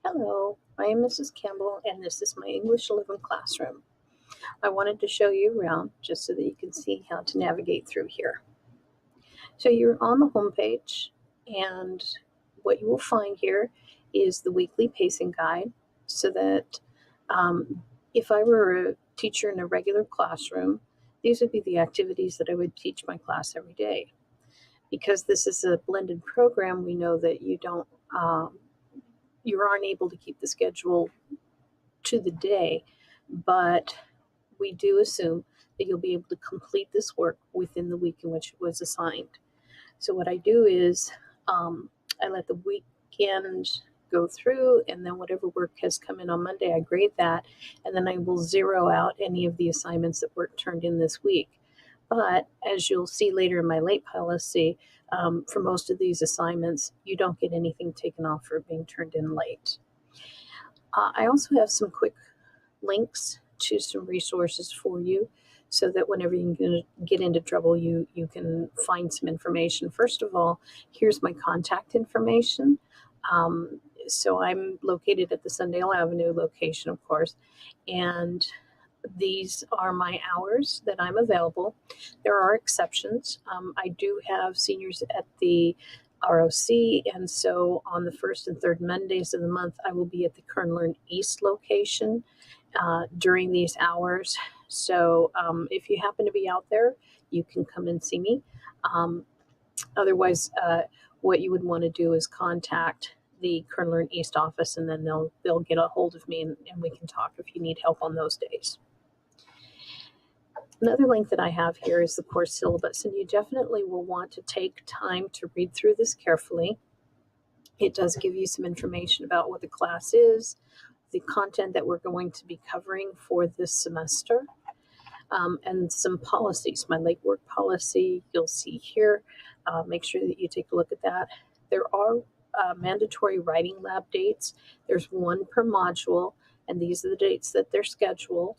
Hello, I am Mrs. Campbell and this is my English 11 classroom. I wanted to show you around just so that you can see how to navigate through here. So you're on the home page and what you will find here is the weekly pacing guide so that if I were a teacher in a regular classroom, these would be the activities that I would teach my class every day. Because this is a blended program, we know that you aren't able to keep the schedule to the day, but we do assume that you'll be able to complete this work within the week in which it was assigned. So what I do is I let the weekend go through, and then whatever work has come in on Monday, I grade that, and then I will zero out any of the assignments that weren't turned in this week. But as you'll see later in my late policy, for most of these assignments, you don't get anything taken off for being turned in late. I also have some quick links to some resources for you so that whenever you get into trouble, you can find some information. First of all, here's my contact information. So I'm located at the Sundale Avenue location, of course, and these are my hours that I'm available. There are exceptions. I do have seniors at the ROC, and so on the first and third Mondays of the month, I will be at the Kern Learn East location during these hours. So if you happen to be out there, you can come and see me. Otherwise, what you would want to do is contact the Kern Learn East office, and then they'll get a hold of me, and we can talk if you need help on those days. Another link that I have here is the course syllabus, and you definitely will want to take time to read through this carefully. It does give you some information about what the class is, the content that we're going to be covering for this semester, and some policies. My late work policy, you'll see here. Make sure that you take a look at that. There are mandatory writing lab dates. There's one per module, and these are the dates that they're scheduled.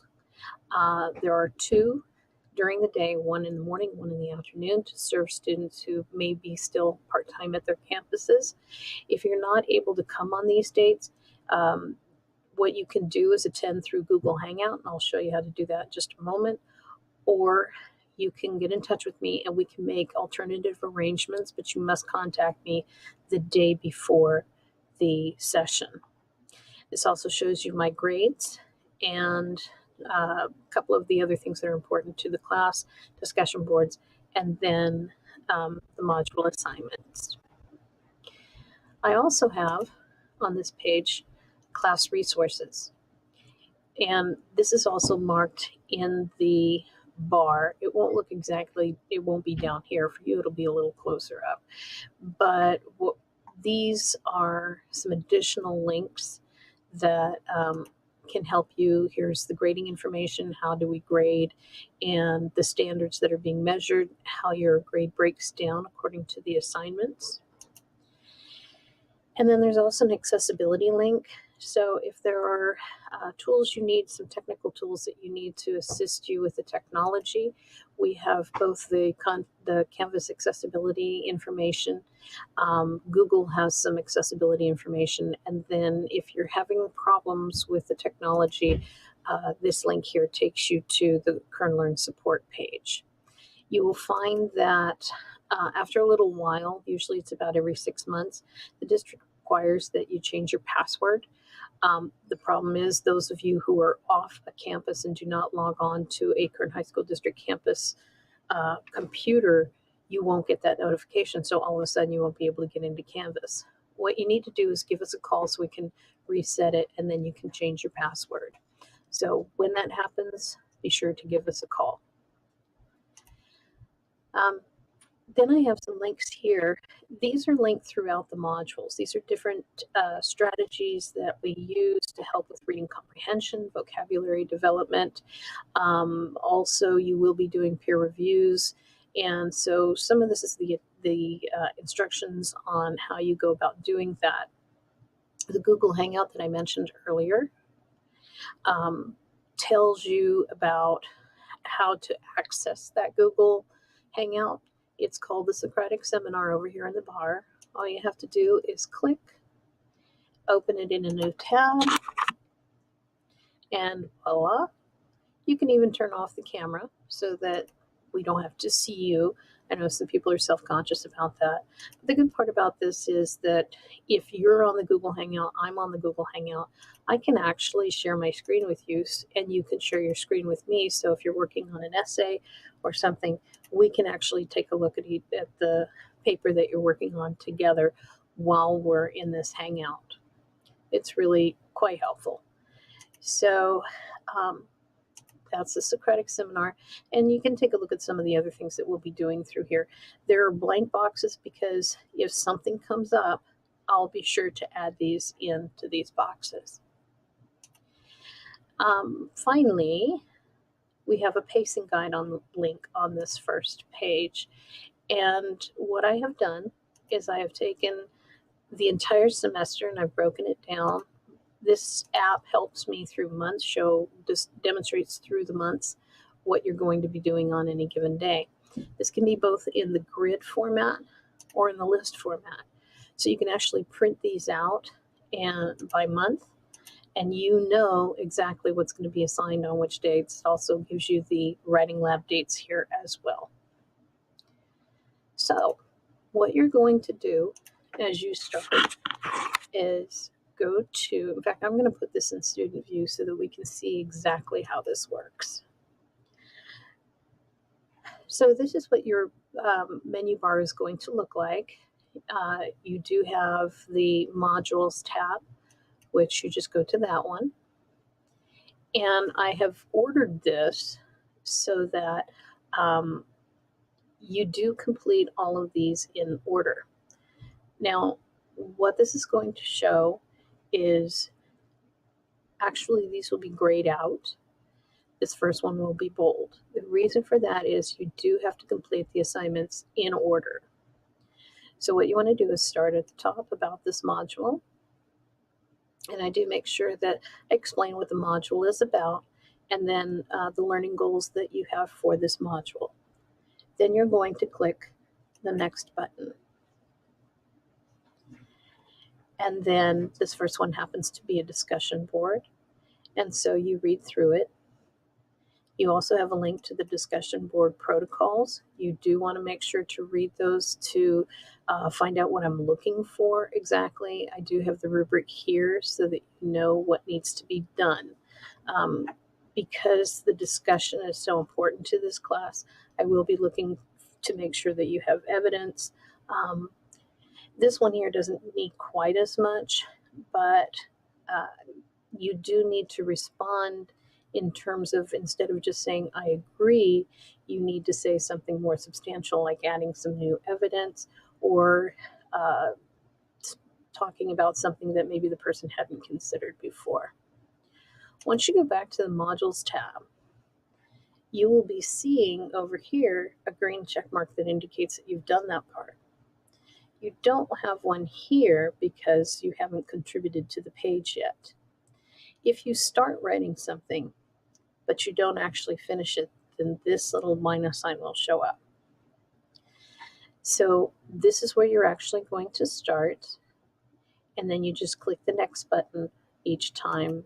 There are two during the day, one in the morning, one in the afternoon, to serve students who may be still part-time at their campuses. If you're not able to come on these dates, what you can do is attend through Google Hangout, and I'll show you how to do that in just a moment. Or you can get in touch with me and we can make alternative arrangements, but you must contact me the day before the session. This also shows you my grades and a couple of the other things that are important to the class, discussion boards, and then the module assignments. I also have on this page class resources, and this is also marked in the bar. It won't look exactly, it won't be down here for you, it'll be a little closer up, but these are some additional links that can help you. Here's the grading information, how do we grade, and the standards that are being measured, how your grade breaks down according to the assignments. And then there's also an accessibility link. So if there are tools you need, some technical tools that you need to assist you with the technology, we have both the Canvas accessibility information. Google has some accessibility information. And then if you're having problems with the technology, this link here takes you to the Kern Learn support page. You will find that after a little while, usually it's about every 6 months, the district requires that you change your password. The problem is those of you who are off a campus and do not log on to a Kern High School District campus computer, you won't get that notification. So all of a sudden you won't be able to get into Canvas. What you need to do is give us a call so we can reset it, and then you can change your password. So when that happens, be sure to give us a call. Then I have some links here. These are linked throughout the modules. These are different strategies that we use to help with reading comprehension, vocabulary development. Also, you will be doing peer reviews. And so some of this is the instructions on how you go about doing that. The Google Hangout that I mentioned earlier tells you about how to access that Google Hangout. It's called the Socratic Seminar over here in the bar. All you have to do is click, open it in a new tab, and voila. You can even turn off the camera so that we don't have to see you. I know some people are self-conscious about that. But the good part about this is that if you're on the Google Hangout, I'm on the Google Hangout, I can actually share my screen with you, and you can share your screen with me. So if you're working on an essay or something, we can actually take a look at the paper that you're working on together while we're in this Hangout. It's really quite helpful. So that's the Socratic seminar, and you can take a look at some of the other things that we'll be doing through here. There are blank boxes because if something comes up, I'll be sure to add these into these boxes. Finally, we have a pacing guide on the link on this first page, and what I have done is I have taken the entire semester and I've broken it down. This app helps me through months, demonstrates through the months what you're going to be doing on any given day. This can be both in the grid format or in the list format. So you can actually print these out and by month, and you know exactly what's going to be assigned on which dates. It also gives you the writing lab dates here as well. So what you're going to do as you start is go to, in fact, I'm going to put this in student view so that we can see exactly how this works. So this is what your menu bar is going to look like. You do have the modules tab, which you just go to that one. And I have ordered this so that you do complete all of these in order. Now, what this is going to show is actually these will be grayed out. This first one will be bold. The reason for that is you do have to complete the assignments in order. So what you want to do is start at the top about this module. And I do make sure that I explain what the module is about and then the learning goals that you have for this module. Then you're going to click the next button. And then this first one happens to be a discussion board. And so you read through it. You also have a link to the discussion board protocols. You do want to make sure to read those to find out what I'm looking for exactly. I do have the rubric here so that you know what needs to be done. Because the discussion is so important to this class, I will be looking to make sure that you have evidence. This one here doesn't need quite as much, but you do need to respond in terms of, instead of just saying I agree, you need to say something more substantial, like adding some new evidence or talking about something that maybe the person hadn't considered before. Once you go back to the modules tab, you will be seeing over here a green check mark that indicates that you've done that part. You don't have one here because you haven't contributed to the page yet. If you start writing something, but you don't actually finish it, then this little minus sign will show up. So this is where you're actually going to start, and then you just click the next button each time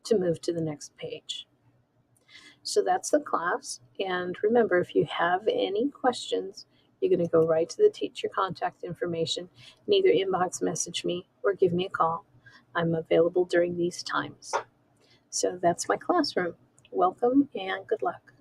to move to the next page. So that's the class, and remember, if you have any questions, you're going to go right to the teacher contact information and either inbox message me or give me a call. I'm available during these times. So that's my classroom. Welcome and good luck.